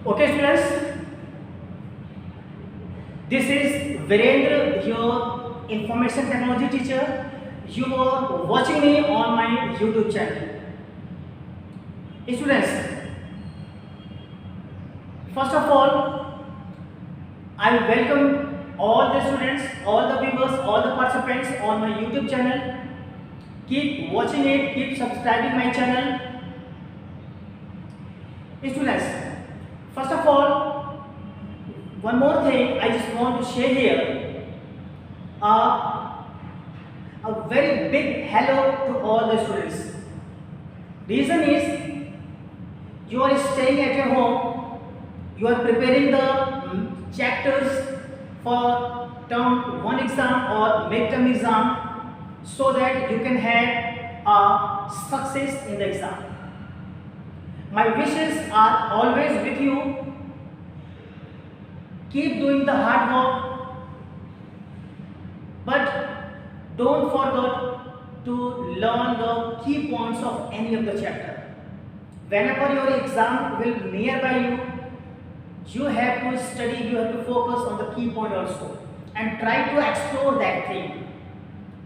Okay, students, this is Virendra, your information technology teacher. You are watching me on my YouTube channel. Students, first of all, I welcome all the students, all the viewers, all the participants on my YouTube channel. Keep watching it, keep subscribing my channel. Students, first of all, one more thing I just want to share here. A very big hello to all the students. Reason is you are staying at your home, you are preparing the chapters for term 1 exam or midterm exam so that you can have a success in the exam. My wishes are always with you. Keep doing the hard work, but don't forget to learn the key points of any of the chapter. Whenever your exam will nearby you, you have to study, you have to focus on the key point also and try to explore that thing.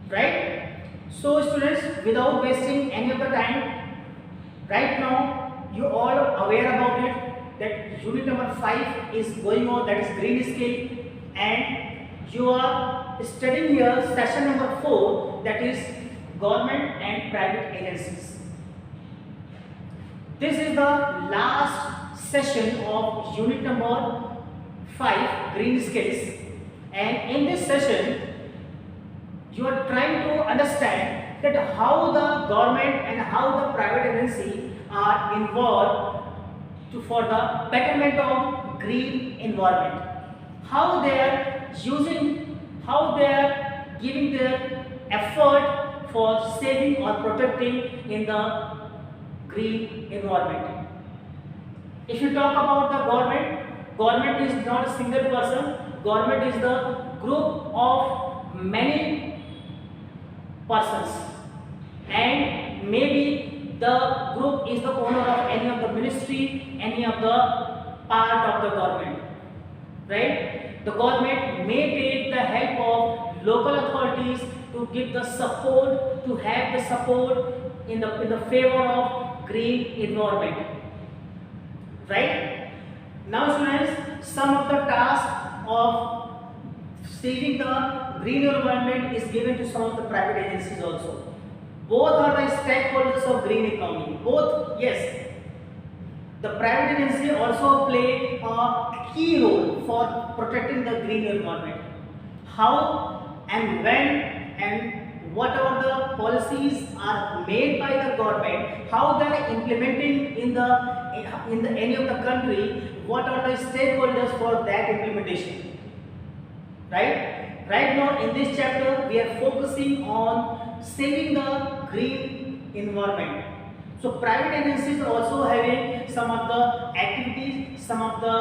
Right? So students, without wasting any of the time, right now you all are aware about it that unit number 5 is going on, that is green scale, and you are studying here session number 4, that is government and private agencies. This is the last session of unit number 5 green scales, and in this session you are trying to understand that how the government and how the private agency are involved for the betterment of green environment, how they are using, how they are giving their effort for saving or protecting in the green environment. If you talk about the government is not a single person, government is the group of many persons, and maybe the group is the owner of any of the ministry, any of the part of the government, right? The government may take the help of local authorities to give the support, to have the support in the favor of green environment, right? Now students, some of the tasks of saving the green environment is given to some of the private agencies also. Both are the stakeholders of green economy. Both, yes. The private agency also play a key role for protecting the green environment. How and when and what are the policies are made by the government, how they are implementing in the any of the country, what are the stakeholders for that implementation, right? Right now in this chapter we are focusing on saving the green environment. So private agencies are also having some of the activities, some of the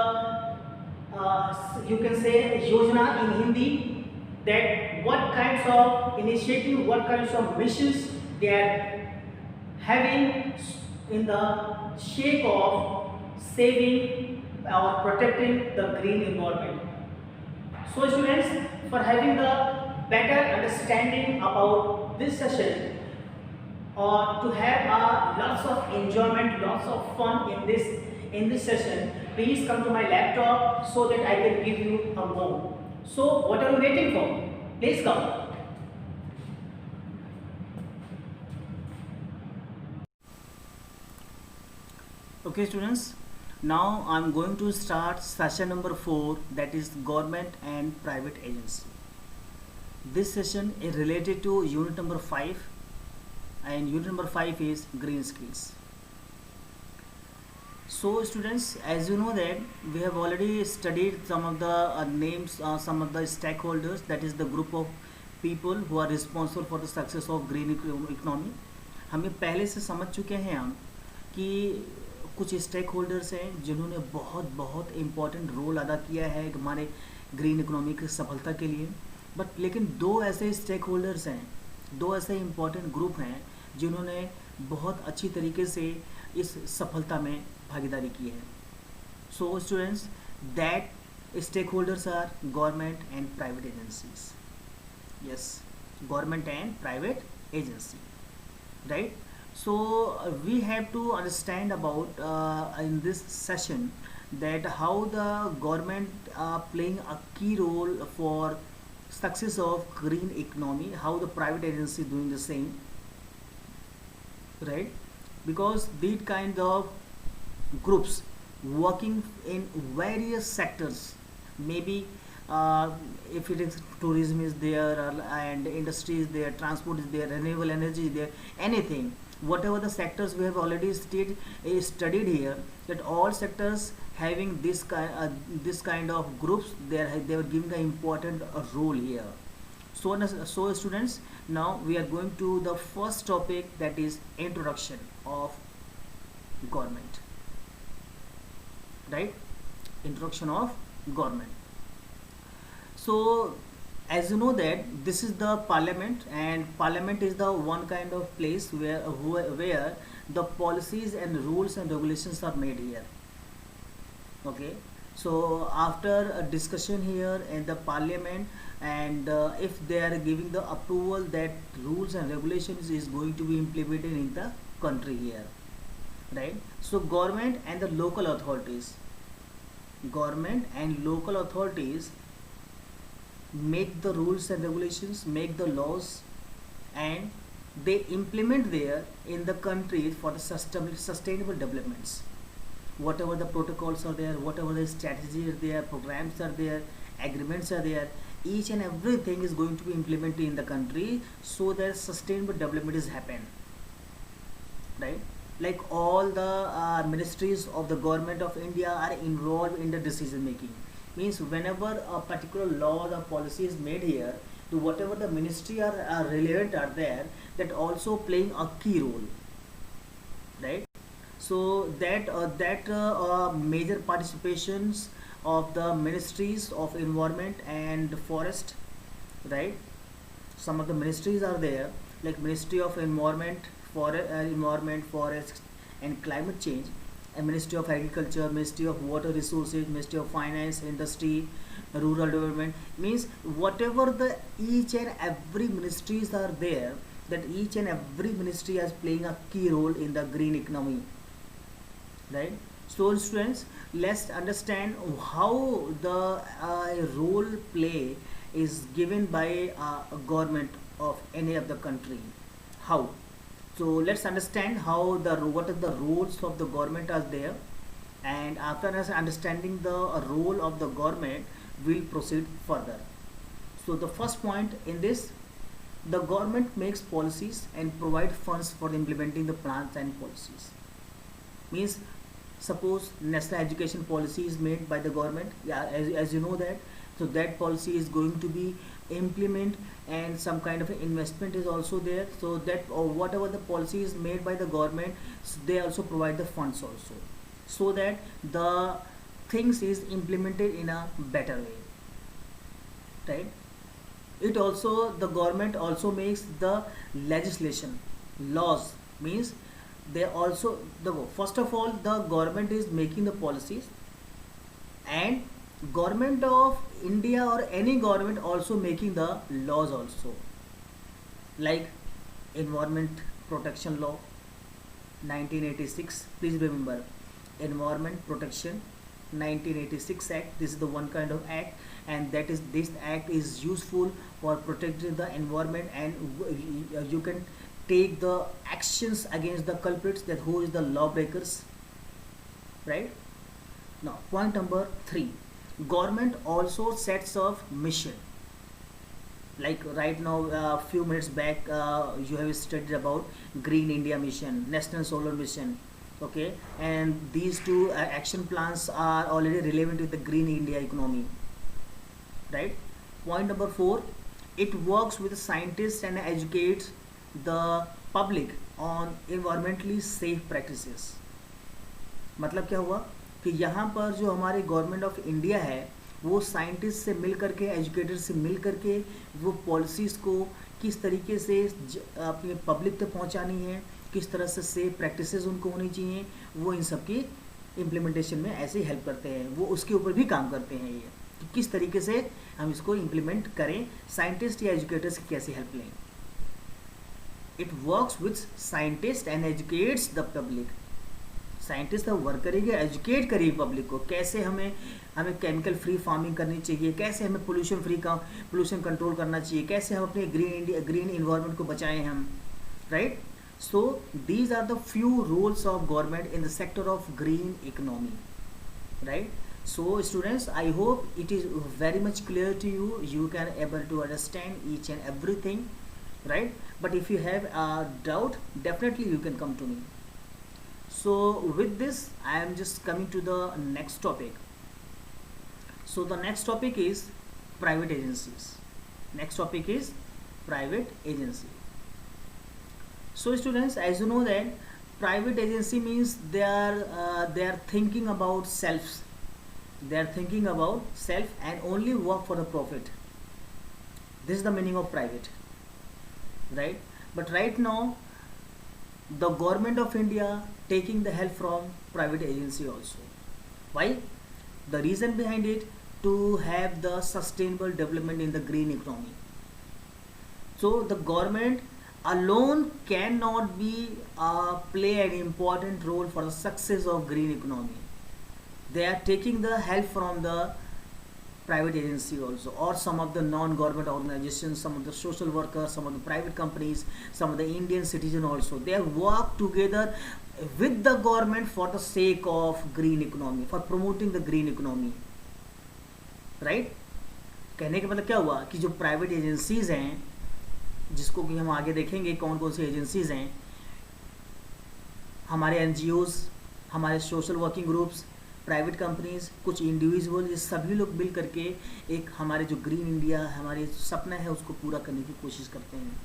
you can say yojana in Hindi, that what kinds of initiative, what kinds of missions they are having in the shape of saving or protecting the green environment. So students, for having the better understanding about this session, or to have lots of enjoyment, lots of fun in this session, please come to my laptop so that I can give you a more. So what are you waiting for? Please come. Okay students, now I am going to start session number 4, that is government and private agency. This session is related to unit number 5, and unit number 5 is green skills. So students, as you know that we have already studied some of the names, some of the stakeholders, that is the group of people who are responsible for the success of green economy. हमें पहले से समझ चुके हैं हम कि कुछ stake holders हैं जिन्होंने बहुत बहुत इम्पॉर्टेंट रोल अदा किया है हमारे ग्रीन इकोनॉमी की सफलता के लिए, बट लेकिन दो ऐसे स्टेक होल्डर्स हैं, दो ऐसे इम्पॉर्टेंट ग्रुप हैं जिन्होंने बहुत अच्छी तरीके से इस सफलता में भागीदारी की है. So students, that stakeholders are government and private agencies. Yes, government and private agency, right? So we have to understand about in this session that how the government playing a key role for success of green economy, how the private agency doing the same, right? Because these kind of groups working in various sectors, maybe uh, if it is tourism is there, and industry is there, transport is there, renewable energy is there, anything, whatever the sectors we have already studied here, that all sectors having this kind of groups, they are giving an important role here. So students, now we are going to the first topic, that is introduction of government, right? Introduction of government. So as you know that this is the parliament, and parliament is the one kind of place where the policies and rules and regulations are made here. Okay, so after a discussion here in the parliament, and if they are giving the approval, that rules and regulations is going to be implemented in the country here, right? So government and local authorities make the rules and regulations, make the laws, and they implement there in the country for the sustainable developments. Whatever the protocols are there, whatever the strategies are there, programs are there, agreements are there, each and everything is going to be implemented in the country so that sustainable development is happen, right? Like all the ministries of the government of India are involved in the decision making. Means whenever a particular law or policy is made here, to whatever the ministry are relevant are there, that also playing a key role, right? So that major participations of the ministries of environment and forest, right? Some of the ministries are there, like Ministry of Environment, Forest and Climate Change, and Ministry of Agriculture, Ministry of Water Resources, Ministry of Finance, Industry, Rural Development. Means whatever the each and every ministries are there, that each and every ministry is playing a key role in the green economy, right? So students, let's understand how the role play is given by a government of any of the country. How? So let's understand how what are the roles of the government are there, and after us understanding the role of the government, we'll proceed further. So the first point in this, the government makes policies and provide funds for implementing the plans and policies. Means suppose national education policy is made by the government, yeah, as you know that, so that policy is going to be implement, and some kind of investment is also there, so that or whatever the policy is made by the government, so they also provide the funds also, so that the things is implemented in a better way, right? It also, the government also makes the legislation, laws. Means they also, the first of all the government is making the policies, and government of India or any government also making the laws also, like Environment Protection Law 1986. Please remember, Environment Protection 1986 Act, this is the one kind of act, and that is, this act is useful for protecting the environment, and you can take the actions against the culprits, that who is the lawbreakers, right? Now point number 3, government also sets of mission, like right now few minutes back you have studied about Green India Mission, National Solar Mission, okay, and these two action plans are already relevant with the Green India economy, right? Point number 4, it works with scientists and educates the public on environmentally safe practices. मतलब क्या हुआ कि यहाँ पर जो हमारे government of India है, वो साइंटिस्ट से मिल करके, एजुकेटर से मिल करके वो पॉलिसीज़ को किस तरीके से अपने पब्लिक तक पहुँचानी है, किस तरह से सेफ प्रैक्टिसेस उनको होनी चाहिए, वो इन सब की इम्प्लीमेंटेशन में ऐसे ही हेल्प करते हैं, वो उसके ऊपर भी काम करते हैं ये कि किस तरीके से हम इसको इम्प्लीमेंट करें, साइंटिस्ट या एजुकेटर्स की कैसे हेल्प लें। It works with scientist and educates the public. Scientist तो वर्क करेगी, एजुकेट करेगी पब्लिक को, कैसे हमें केमिकल फ्री फार्मिंग करनी चाहिए, कैसे हमें पोल्यूशन कंट्रोल करना चाहिए, कैसे हम अपने ग्रीन इन्वायरमेंट को बचाएं हम, right. So these are the few roles of government in the sector of green economy, right. So students, I hope it is very much clear to you. You can able to understand each and everything, right? But if you have a doubt, definitely you can come to me. So with this, I am just coming to the next topic. So the next topic is private agencies. Next topic is private agency. So students, as you know that private agency means they are thinking about self. They are thinking about self and only work for the profit. This is the meaning of private, right? But right now the government of India taking the help from private agency also. Why? The reason behind it, to have the sustainable development in the green economy. So the government alone cannot be play an important role for the success of green economy. They are taking the help from the private agency also, or some of the non-government organizations, some of the social workers, some of the private companies, some of the Indian citizen also. They work together with the government for the sake of green economy, for promoting the green economy, right? कहने का मतलब क्या हुआ कि जो private agencies हैं, जिसको कि हम आगे देखेंगे कौन कौन सी एजेंसीज हैं, हमारे एनजीओज, हमारे social working groups, private companies, कुछ इंडिविजुअल, ये सभी लोग मिल करके एक हमारे जो ग्रीन इंडिया हमारे सपना है उसको पूरा करने की कोशिश करते हैं,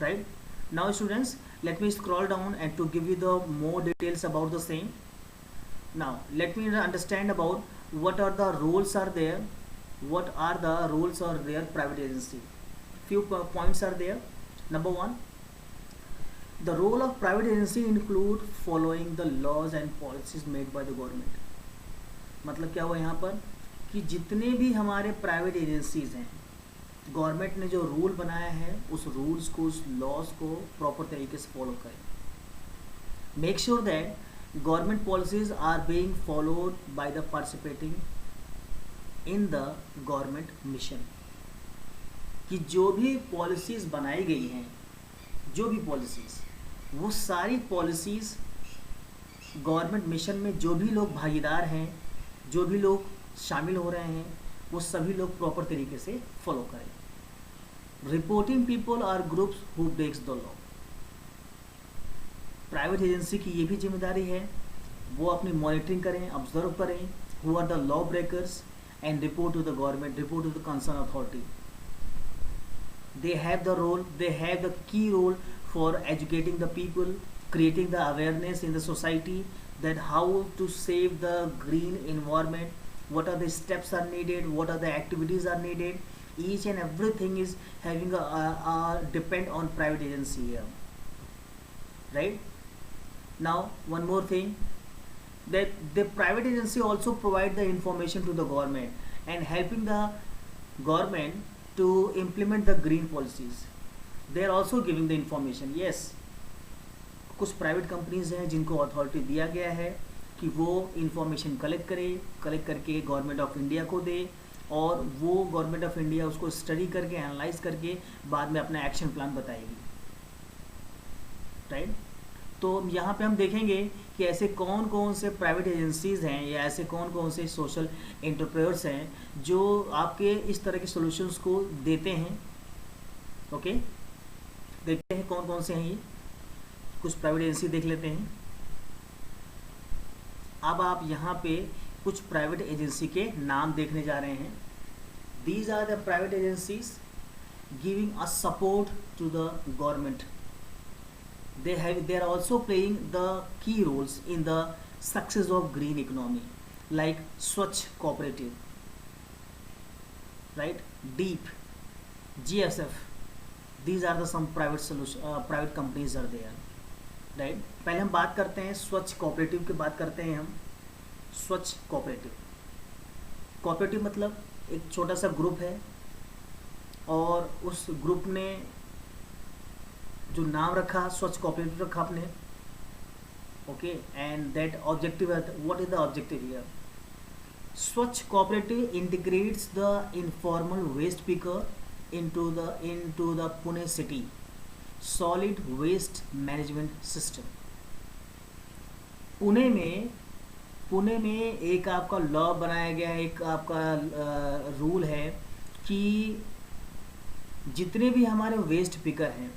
right. Now students, let me scroll down and to give you the more details about the same. Now let me understand about what are the roles are there, what are the roles are there private agency. Few points are there. Number one, the role of private agency include following the laws and policies made by the government. मतलब क्या हुआ यहाँ पर कि जितने भी हमारे private agencies हैं, गवर्नमेंट ने जो रूल बनाया है उस रूल्स को, उस लॉज को प्रॉपर तरीके से फॉलो करें. Make sure that government policies are being followed by the participating in the government mission. कि जो भी पॉलिसीज़ बनाई गई हैं, जो भी पॉलिसीज़, वो सारी पॉलिसीज़ गवर्नमेंट मिशन में जो भी लोग भागीदार हैं, जो भी लोग शामिल हो रहे हैं, वो सभी लोग प्रॉपर तरीके से फॉलो करें. Reporting people are groups who breaks the law. Private agency की ये भी जिम्मेदारी है, वो अपनी मॉनिटरिंग करें, ऑब्जर्व करें, who are the law breakers and report to the government, report to the concern authority. They have the role, they have the key role for educating the people, creating the awareness in the society that how to save the green environment, what are the steps are needed, what are the activities are needed. Each and everything is having a depend on private agency here, right? Now one more thing, that the private agency also provide the information to the government and helping the government to implement the green policies. They are also giving the information. Yes, कुछ private companies हैं जिनको authority दिया गया है कि वो information collect करके government of India को दे, और वो गवर्नमेंट ऑफ इंडिया उसको स्टडी करके, एनालाइज करके बाद में अपना एक्शन प्लान बताएगी, राइट? तो यहाँ पे हम देखेंगे कि ऐसे कौन कौन से प्राइवेट एजेंसीज़ हैं या ऐसे कौन कौन से सोशल एंटरप्रेन्योर्स हैं जो आपके इस तरह के सॉल्यूशंस को देते हैं. ओके, देखते हैं कौन कौन से हैं ये. कुछ प्राइवेट एजेंसी देख लेते हैं. अब आप यहाँ पे कुछ प्राइवेट एजेंसी के नाम देखने जा रहे हैं. These are the private agencies giving a support to the government. They are also playing the key roles in the success of green economy, like Swachh Cooperative, right? Deep, GSF. These are the some private companies are there. Right. पहले हम बात करते हैं स्वच्छ cooperative की बात करते हैं हम। स्वच्छ कोऑपरेटिव, कोऑपरेटिव मतलब एक छोटा सा ग्रुप है और उस ग्रुप ने जो नाम रखा स्वच्छ कोऑपरेटिव रखा आपने, okay, and that objective, what is the objective here? Swachh cooperative integrates the informal waste picker into the Pune city solid waste management system। Pune में एक आपका लॉ बनाया गया है, एक आपका रूल है कि जितने भी हमारे वेस्ट पिकर हैं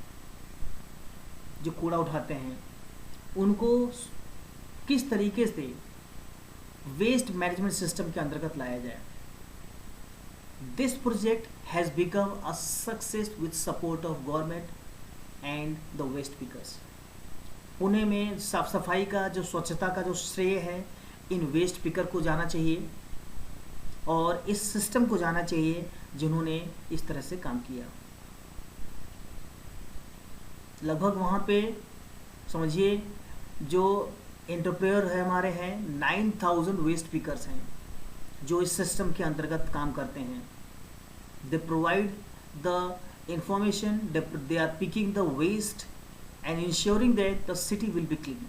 जो कूड़ा उठाते हैं उनको किस तरीके से वेस्ट मैनेजमेंट सिस्टम के अंतर्गत लाया जाए। This project has become a success with support of government and the waste pickers। Pune में साफ सफाई का जो स्वच्छता का जो श्रेय है इन वेस्ट पिकर को जाना चाहिए और इस सिस्टम को जाना चाहिए जिन्होंने इस तरह से काम किया। लगभग वहाँ पे समझिए जो एंटरप्रेन्योर है हमारे हैं 9000 वेस्ट पिकर्स हैं जो इस सिस्टम के अंतर्गत काम करते हैं। They provide the information, they are picking the waste and insuring that the city will be clean,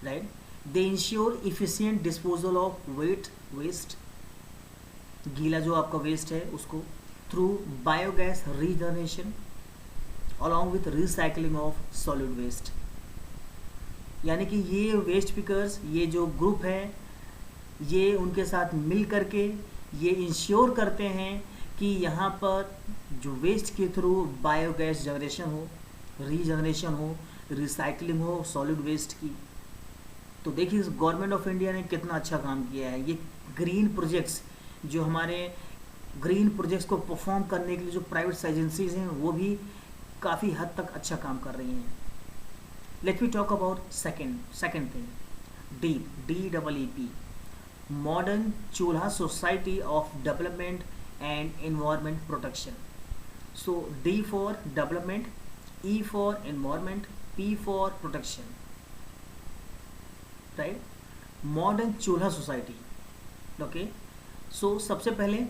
right. They insure efficient disposal of waste, गीला जो आपका वेस्ट है उसको, through biogas regeneration along with recycling of solid waste. यानी कि ये waste pickers, ये जो ग्रुप है, ये उनके साथ मिल करके ये इंश्योर करते हैं कि यहाँ पर जो वेस्ट के थ्रू बायोगैस जनरेशन हो, रीजनरेशन हो, रिसाइकलिंग हो सॉलिड वेस्ट की। तो देखिए गवर्नमेंट ऑफ इंडिया ने कितना अच्छा काम किया है। ये ग्रीन प्रोजेक्ट्स, जो हमारे ग्रीन प्रोजेक्ट्स को परफॉर्म करने के लिए जो प्राइवेट एजेंसीज हैं वो भी काफ़ी हद तक अच्छा काम कर रही हैं। Let me talk about second thing, DEEP, modern chulha society of development and environment protection. So D for development, E for environment, P for protection, right. Modern chulha society, okay. So सबसे पहले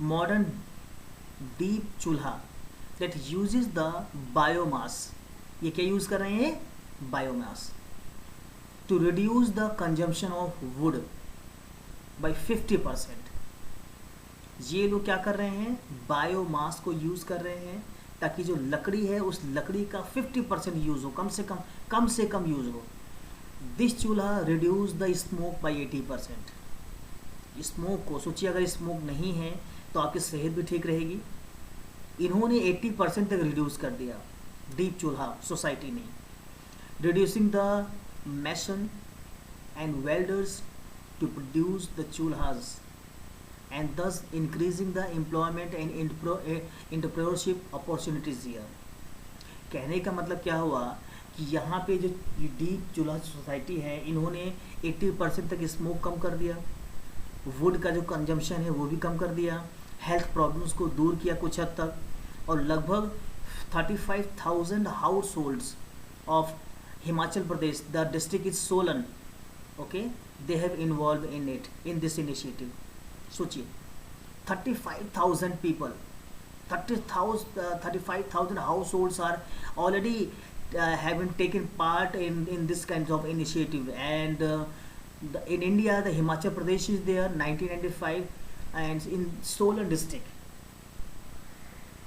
modern deep chulha that uses the biomass. ये क्या use कर रहे हैं? Biomass, to reduce the consumption of wood by 50%। ये लोग क्या कर रहे हैं? बायोमास को यूज कर रहे हैं ताकि जो लकड़ी है उस लकड़ी का 50% यूज हो, कम से कम यूज हो। This chulha reduce the smoke by 80%। Smoke को सोचिए, अगर स्मोक नहीं है तो आपकी सेहत भी ठीक रहेगी। इन्होंने 80% तक रिड्यूस कर दिया डीप चूल्हा सोसाइटी ने, reducing the mason and welders to produce the chulhas and thus increasing the employment and entrepreneurship opportunities here। कहने का मतलब क्या हुआ कि यहाँ पे जो डीप चूल्हा सोसाइटी है इन्होंने 80% तक स्मोक कम कर दिया, वुड का जो कंजम्पशन है वो भी कम कर दिया, हेल्थ प्रॉब्लम्स को दूर किया कुछ हद तक, और लगभग 35,000 house holds of Himachal Pradesh, the district is Solan, okay, they have involved in this initiative। सोचिए 35,000 people, 35,000 households are already having taken part in this kind of initiative, and in India the Himachal Pradesh is there 1995 and in Solan district,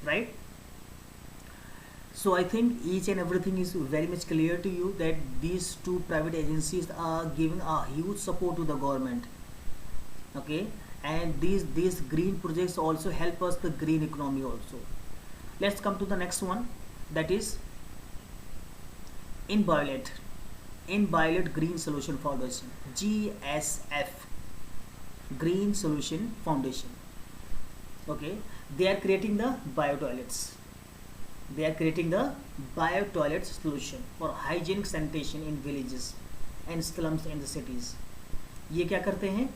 right? So I think each and everything is very much clear to you that these two private agencies are giving a huge support to the government, okay, and these green projects also help us the green economy also. Let's come to the next one, that is Inviolate Green Solution Foundation, GSF, Green Solution Foundation, okay. They are creating the bio-toilets. They are creating the bio-toilet solution for hygienic sanitation in villages and slums in the cities। ये क्या करते हैं?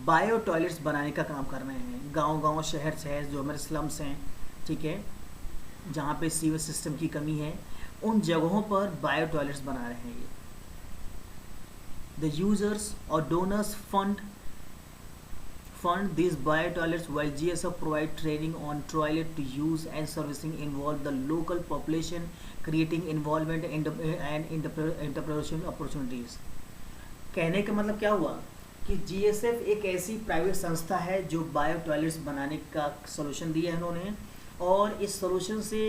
Bio toilets बनाने का काम कर रहे हैं। गांव शहर जो हमारे स्लम्स हैं, ठीक है, जहाँ पे सीवर सिस्टम की कमी है, उन जगहों पर बायो टॉयलेट्स बना रहे हैं ये। द यूजर्स और donors fund these bio toilets while GSF provide training on toilet to use and servicing involve the local population, creating involvement and entrepreneurship opportunities. कहने का मतलब क्या हुआ कि GSF एक ऐसी प्राइवेट संस्था है जो बायो टॉयलेट्स बनाने का सोल्यूशन दिया है इन्होंने, और इस सोल्यूशन से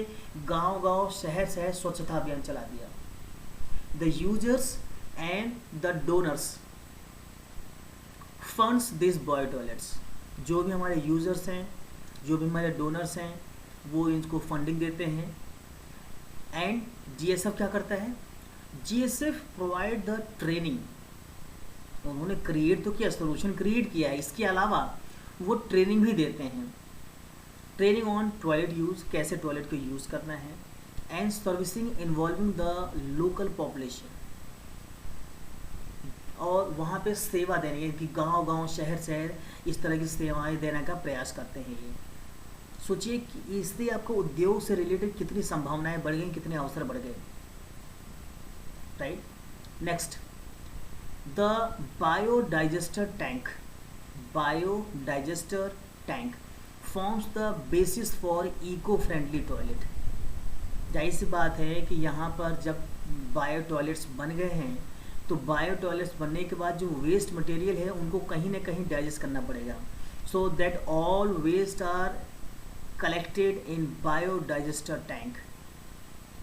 गांव-गांव शहर स्वच्छता अभियान चला दिया। The users and the donors funds this bio toilets, जो भी हमारे यूज़र्स हैं, जो भी हमारे डोनर्स हैं, वो इनको फंडिंग देते हैं। एंड GSF क्या करता है? GSF provide the training. उन्होंने क्रिएट तो किया, सोल्यूशन क्रिएट किया है, इसके अलावा वो ट्रेनिंग भी देते हैं। ट्रेनिंग ऑन टॉयलेट यूज़, कैसे टॉयलेट को यूज़ करना है, and servicing involving the local population, और वहाँ पे सेवा देने की गांव-गांव शहर इस तरह की सेवाएं देने का प्रयास करते हैं ये। सोचिए कि इससे आपको उद्योग से रिलेटेड कितनी संभावनाएं बढ़ गई, कितने अवसर बढ़ गए, right. Next, the biodigester tank forms the basis for eco friendly toilet. जाहिर सी बात है कि यहाँ पर जब बायो टॉयलेट्स बन गए हैं तो बायो टॉयलेट्स बनने के बाद जो वेस्ट मटेरियल है उनको कहीं ना कहीं डाइजेस्ट करना पड़ेगा, so that all waste are collected in biodigester tank.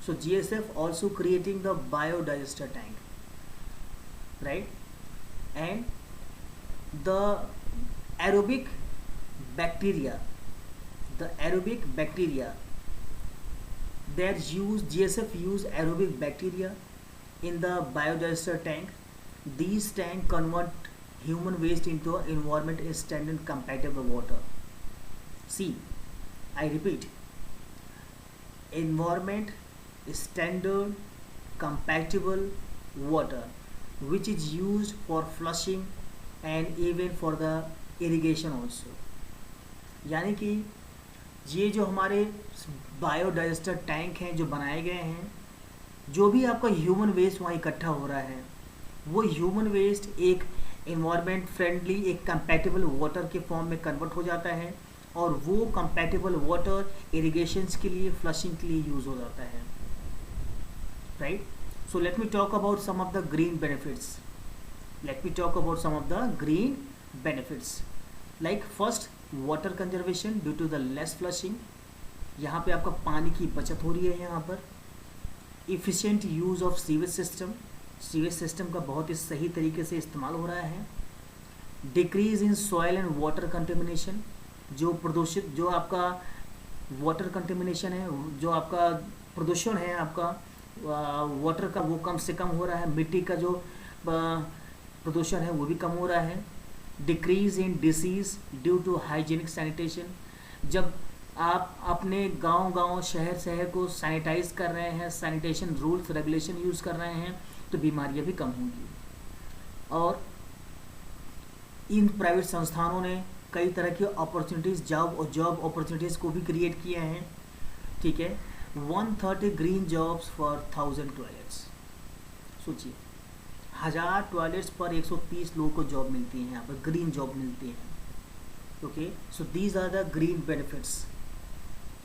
So GSF also creating the biodigester tank, right? And the aerobic bacteria that GSF use aerobic bacteria in the biodigester tank. These tank convert human waste into environment standard compatible water. See, I repeat, environment standard compatible water which is used for flushing and even for the irrigation also. यानी कि ये जो हमारे biodigester tank हैं जो बनाए गए हैं, जो भी आपका ह्यूमन वेस्ट वहाँ इकट्ठा हो रहा है वो ह्यूमन वेस्ट एक इन्वायरमेंट फ्रेंडली, एक कंपैटिबल वाटर के फॉर्म में कन्वर्ट हो जाता है, और वो कंपैटिबल वाटर इरिगेशंस के लिए, फ्लशिंग के लिए यूज़ हो जाता है, right. So let me talk about some of the green benefits. Like first, water conservation due to the less flushing. यहाँ पे आपका पानी की बचत हो रही है। यहाँ पर efficient use of sewage system का बहुत ही सही तरीके से इस्तेमाल हो रहा है। Decrease in soil and water contamination, जो आपका वाटर कंटेमिनेशन है, जो आपका प्रदूषण है आपका वाटर का, वो कम से कम हो रहा है। मिट्टी का जो प्रदूषण है वो भी कम हो रहा है। Decrease in disease due to hygienic sanitation, जब आप अपने गांव शहर को सैनिटाइज कर रहे हैं, सैनिटेशन रूल्स रेगुलेशन यूज़ कर रहे हैं, तो बीमारियां भी कम होंगी। और इन प्राइवेट संस्थानों ने कई तरह की अपॉर्चुनिटीज़, जॉब अपॉर्चुनिटीज़ को भी क्रिएट किए हैं, ठीक है। 130 ग्रीन जॉब्स फॉर 1000 टॉयलेट्स। सोचिए 1000 टॉयलेट्स पर 130 लोगों को जॉब मिलती है, यहाँ पर ग्रीन जॉब मिलती है। Okay, so these are the green benefits,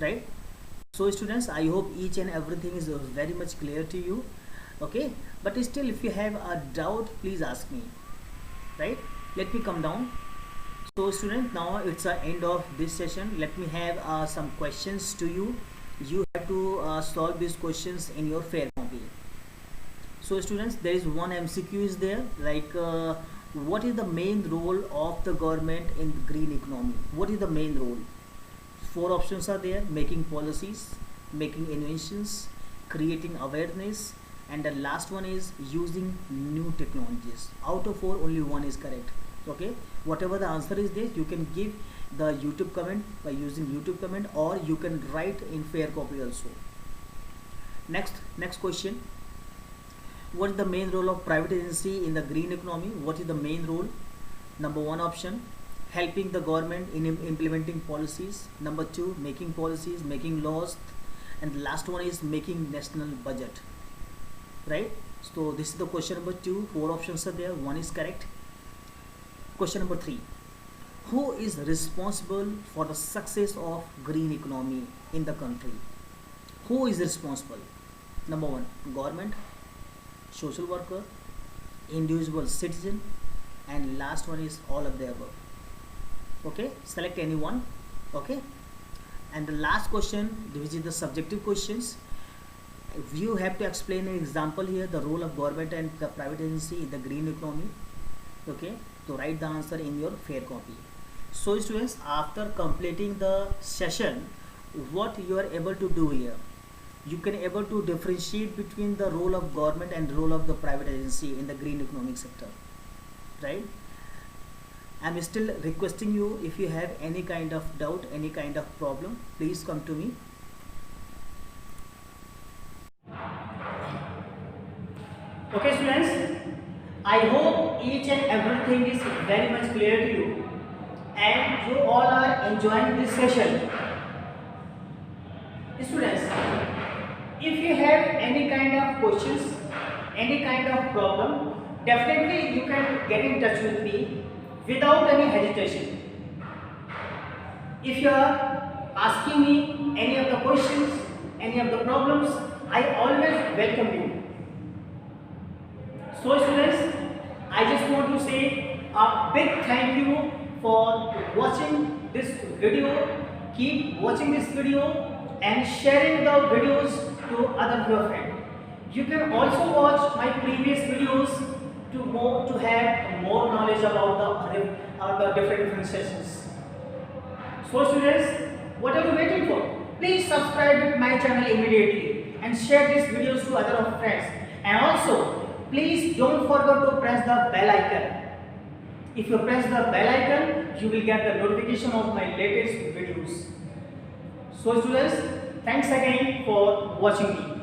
right. So students, I hope each and everything is very much clear to you, okay, but still if you have a doubt, please ask me, right. Let me come down. So students, now it's the end of this session. Let me have some questions to you. You have to solve these questions in your fair copy. So students, there is one MCQ is there, like what is the main role of the government in green economy? What is the main role? 4 options are there: making policies, making inventions, creating awareness, and the last one is using new technologies. Out of 4, only one is correct. Okay, whatever the answer is there, you can give the YouTube comment by using YouTube comment, or you can write in fair copy also. Next question: what is the main role of private agency in the green economy? What is the main role? Number 1 option, helping the government in implementing policies. Number 2, making policies, making laws. and the last one is making national budget, right? So this is the question number 2. 4 options are there, 1 is correct. Question number 3, who is responsible for the success of green economy in the country? Who is responsible? Number 1, government, social worker, individual citizen, and last one is all of the above. Okay, select any one. Okay, and the last question, which is the subjective questions, you have to explain an example here, the role of government and the private agency in the green economy. Okay, so write the answer in your fair copy. So students, after completing the session, what you are able to do here, you can able to differentiate between the role of government and role of the private agency in the green economic sector, right? I'm still requesting you, if you have any kind of doubt, any kind of problem, please come to me. Okay students, I hope each and everything is very much clear to you and you all are enjoying this session. Students, if you have any kind of questions, any kind of problem, definitely you can get in touch with me without any hesitation. If you are asking me any of the questions, any of the problems, I always welcome you. So students, I just want to say a big thank you for watching this video. Keep watching this video and sharing the videos to other your friends. You can also watch my previous videos to have more knowledge about the different sessions. So students, what are you waiting for? Please subscribe to my channel immediately and share these videos to other friends. And also, please don't forget to press the bell icon. If you press the bell icon, you will get the notification of my latest videos. So students, thanks again for watching me.